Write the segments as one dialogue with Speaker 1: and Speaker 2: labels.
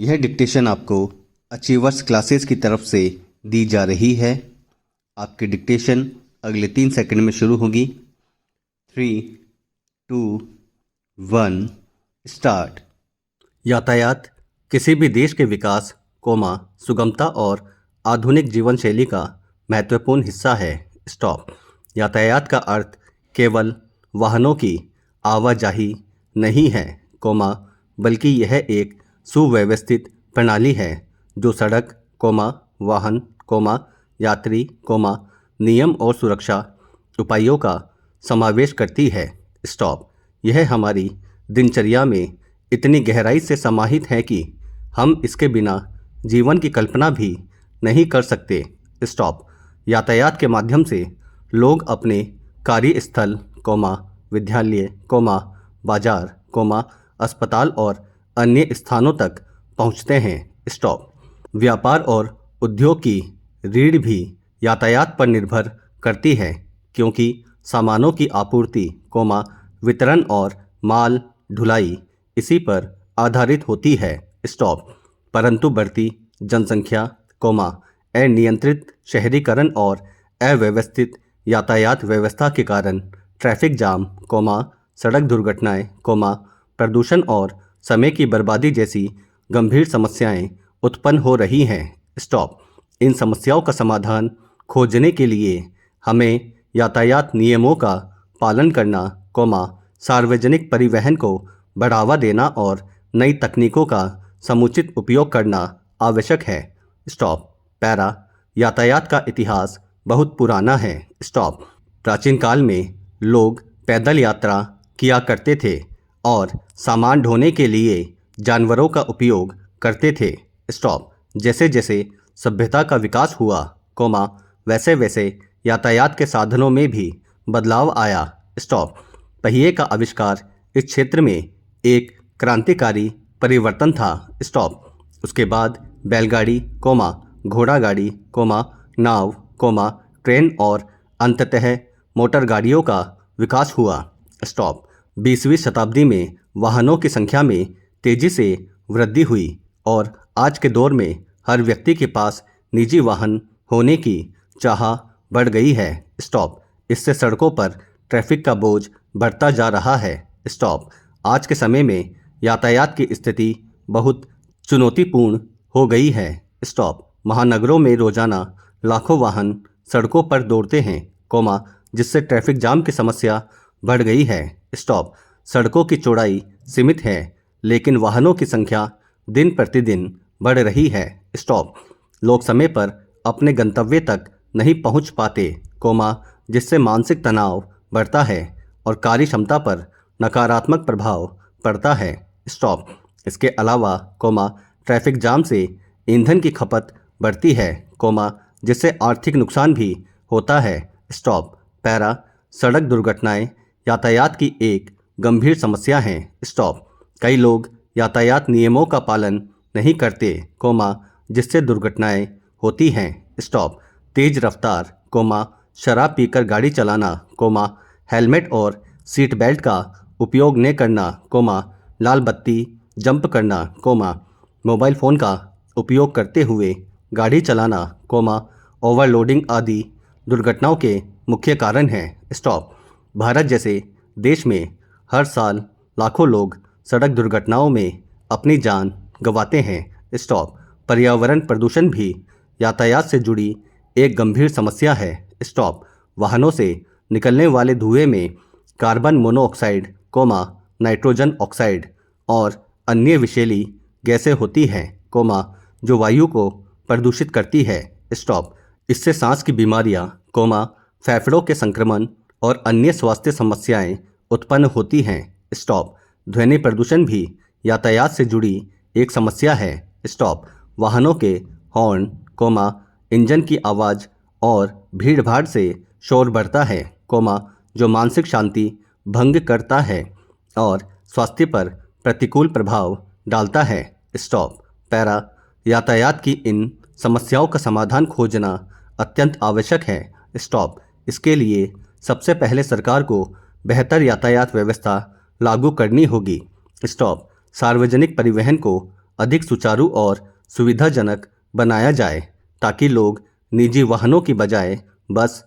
Speaker 1: यह डिक्टेशन आपको achievers classes की तरफ से दी जा रही है। आपकी डिक्टेशन अगले 3 सेकंड में शुरू होगी। 3, 2, 1 स्टार्ट। यातायात किसी भी देश के विकास, सुगमता और आधुनिक जीवन शैली का महत्वपूर्ण हिस्सा है। स्टॉप। यातायात का अर्थ केवल वाहनों की आवाजाही नहीं है, बल्कि यह एक सुव्यवस्थित प्रणाली है जो सड़क, वाहन, यात्री, नियम और सुरक्षा उपायों का समावेश करती है। स्टॉप। यह हमारी दिनचर्या में इतनी गहराई से समाहित है कि हम इसके बिना जीवन की कल्पना भी नहीं कर सकते। स्टॉप। यातायात के माध्यम से लोग अपने कार्यस्थल, विद्यालय, बाजार, अस्पताल और अन्य स्थानों तक पहुंचते हैं। स्टॉप। व्यापार और उद्योग की रीढ़ भी यातायात पर निर्भर करती है, क्योंकि सामानों की आपूर्ति, वितरण और माल ढुलाई इसी पर आधारित होती है। स्टॉप। परंतु बढ़ती जनसंख्या, अनियंत्रित शहरीकरण और अव्यवस्थित यातायात व्यवस्था के कारण ट्रैफिक जाम, सड़क दुर्घटनाएं, प्रदूषण और समय की बर्बादी जैसी गंभीर समस्याएं उत्पन्न हो रही हैं। स्टॉप। इन समस्याओं का समाधान खोजने के लिए हमें यातायात नियमों का पालन करना, सार्वजनिक परिवहन को बढ़ावा देना और नई तकनीकों का समुचित उपयोग करना आवश्यक है। स्टॉप। पैरा। यातायात का इतिहास बहुत पुराना है। स्टॉप। प्राचीन काल में लोग पैदल यात्रा किया करते थे और सामान ढोने के लिए जानवरों का उपयोग करते थे। स्टॉप। जैसे जैसे सभ्यता का विकास हुआ, वैसे वैसे यातायात के साधनों में भी बदलाव आया। स्टॉप। पहिए का आविष्कार इस क्षेत्र में एक क्रांतिकारी परिवर्तन था। स्टॉप। उसके बाद बैलगाड़ी, घोड़ा गाड़ी, नाव, ट्रेन और अंततः मोटर गाड़ियों का विकास हुआ। स्टॉप। 20वीं शताब्दी में वाहनों की संख्या में तेजी से वृद्धि हुई और आज के दौर में हर व्यक्ति के पास निजी वाहन होने की चाह बढ़ गई है। स्टॉप। इससे सड़कों पर ट्रैफिक का बोझ बढ़ता जा रहा है। स्टॉप। आज के समय में यातायात की स्थिति बहुत चुनौतीपूर्ण हो गई है। स्टॉप। महानगरों में रोजाना लाखों वाहन सड़कों पर दौड़ते हैं, जिससे ट्रैफिक जाम की समस्या बढ़ गई है। स्टॉप। सड़कों की चौड़ाई सीमित है, लेकिन वाहनों की संख्या दिन प्रतिदिन बढ़ रही है। स्टॉप। लोग समय पर अपने गंतव्य तक नहीं पहुंच पाते, जिससे मानसिक तनाव बढ़ता है और कार्य क्षमता पर नकारात्मक प्रभाव पड़ता है। स्टॉप। इसके अलावा, ट्रैफिक जाम से ईंधन की खपत बढ़ती है, जिससे आर्थिक नुकसान भी होता है। स्टॉप। पैरा। सड़क दुर्घटनाएं यातायात की एक गंभीर समस्या हैं। स्टॉप। कई लोग यातायात नियमों का पालन नहीं करते, जिससे दुर्घटनाएं होती हैं। स्टॉप। तेज रफ्तार, शराब पीकर गाड़ी चलाना, हेलमेट और सीट बेल्ट का उपयोग न करना, लाल बत्ती जंप करना, मोबाइल फ़ोन का उपयोग करते हुए गाड़ी चलाना, ओवरलोडिंग आदि दुर्घटनाओं के मुख्य कारण हैं। स्टॉप। भारत जैसे देश में हर साल लाखों लोग सड़क दुर्घटनाओं में अपनी जान गंवाते हैं। स्टॉप। पर्यावरण प्रदूषण भी यातायात से जुड़ी एक गंभीर समस्या है। स्टॉप। वाहनों से निकलने वाले धुएं में कार्बन मोनोऑक्साइड, नाइट्रोजन ऑक्साइड और अन्य विषैली गैसें होती हैं, जो वायु को प्रदूषित करती है। स्टॉप। इससे सांस की बीमारियां, फेफड़ों के संक्रमण और अन्य स्वास्थ्य समस्याएं उत्पन्न होती हैं। स्टॉप। ध्वनि प्रदूषण भी यातायात से जुड़ी एक समस्या है। स्टॉप। वाहनों के हॉर्न, इंजन की आवाज़ और भीड़भाड़ से शोर बढ़ता है, जो मानसिक शांति भंग करता है और स्वास्थ्य पर प्रतिकूल प्रभाव डालता है। स्टॉप। पैरा। यातायात की इन समस्याओं का समाधान खोजना अत्यंत आवश्यक है। स्टॉप। इसके लिए सबसे पहले सरकार को बेहतर यातायात व्यवस्था लागू करनी होगी। स्टॉप। सार्वजनिक परिवहन को अधिक सुचारू और सुविधाजनक बनाया जाए ताकि लोग निजी वाहनों की बजाय बस,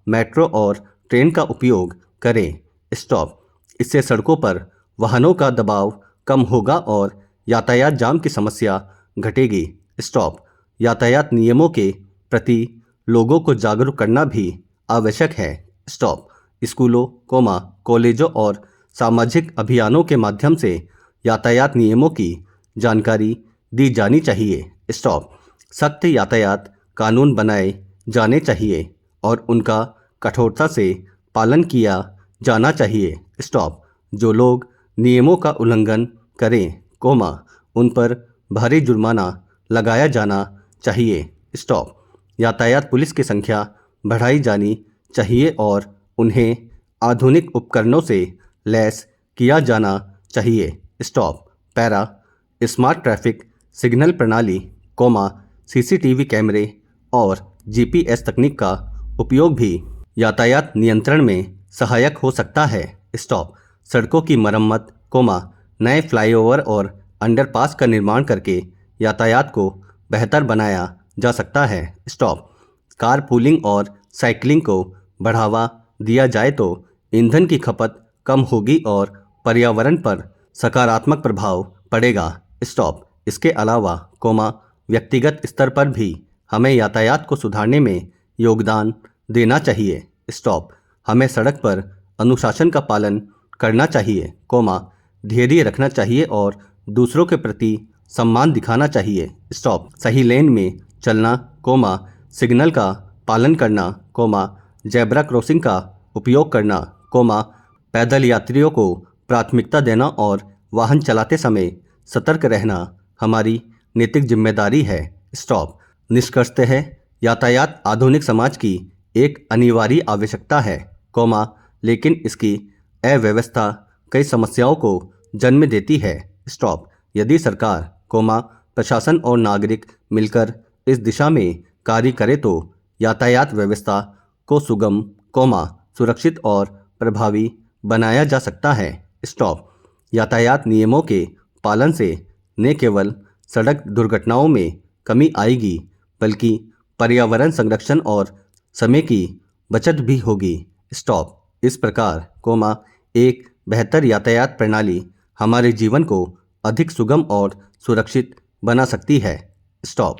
Speaker 1: मेट्रो और ट्रेन का उपयोग करें। स्टॉप। इससे सड़कों पर वाहनों का दबाव कम होगा और यातायात जाम की समस्या घटेगी। स्टॉप। यातायात नियमों के प्रति लोगों को जागरूक करना भी आवश्यक है। स्टॉप। स्कूलों, कॉलेजों और सामाजिक अभियानों के माध्यम से यातायात नियमों की जानकारी दी जानी चाहिए। स्टॉप। सख्त यातायात कानून बनाए जाने चाहिए और उनका कठोरता से पालन किया जाना चाहिए। स्टॉप। जो लोग नियमों का उल्लंघन करें, उन पर भारी जुर्माना लगाया जाना चाहिए। स्टॉप। यातायात पुलिस की संख्या बढ़ाई जानी चाहिए और उन्हें आधुनिक उपकरणों से लैस किया जाना चाहिए। Stop. Para. Smart traffic signal प्रणाली, सीसीटीवी कैमरे और जीपीएस तकनीक का उपयोग भी यातायात नियंत्रण में सहायक हो सकता है। स्टॉप। सड़कों की मरम्मत, नए फ्लाईओवर और अंडरपास का निर्माण करके यातायात को बेहतर बनाया जा सकता है। स्टॉप। कार पूलिंग और साइकिलिंग को बढ़ावा दिया जाए तो ईंधन की खपत कम होगी और पर्यावरण पर सकारात्मक प्रभाव पड़ेगा। स्टॉप। इसके अलावा, व्यक्तिगत स्तर पर भी हमें यातायात को सुधारने में योगदान देना चाहिए। स्टॉप। हमें सड़क पर अनुशासन का पालन करना चाहिए, धैर्य रखना चाहिए और दूसरों के प्रति सम्मान दिखाना चाहिए। स्टॉप। सही लेन में चलना, सिग्नल का पालन करना, जेब्रा क्रॉसिंग का उपयोग करना, पैदल यात्रियों को प्राथमिकता देना और वाहन चलाते समय सतर्क रहना हमारी नैतिक जिम्मेदारी है। स्टॉप। निष्कर्षतः यातायात आधुनिक समाज की एक अनिवार्य आवश्यकता है, लेकिन इसकी अव्यवस्था कई समस्याओं को जन्म देती है। स्टॉप। यदि सरकार, प्रशासन और नागरिक मिलकर इस दिशा में कार्य करे तो यातायात व्यवस्था को सुगम, सुरक्षित और प्रभावी बनाया जा सकता है। स्टॉप। यातायात नियमों के पालन से न केवल सड़क दुर्घटनाओं में कमी आएगी बल्कि पर्यावरण संरक्षण और समय की बचत भी होगी। स्टॉप। इस प्रकार, एक बेहतर यातायात प्रणाली हमारे जीवन को अधिक सुगम और सुरक्षित बना सकती है। स्टॉप।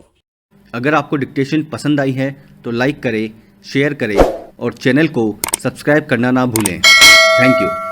Speaker 1: अगर आपको डिक्टेशन पसंद आई है तो लाइक करें, शेयर करें और चैनल को सब्सक्राइब करना ना भूलें। Thank you.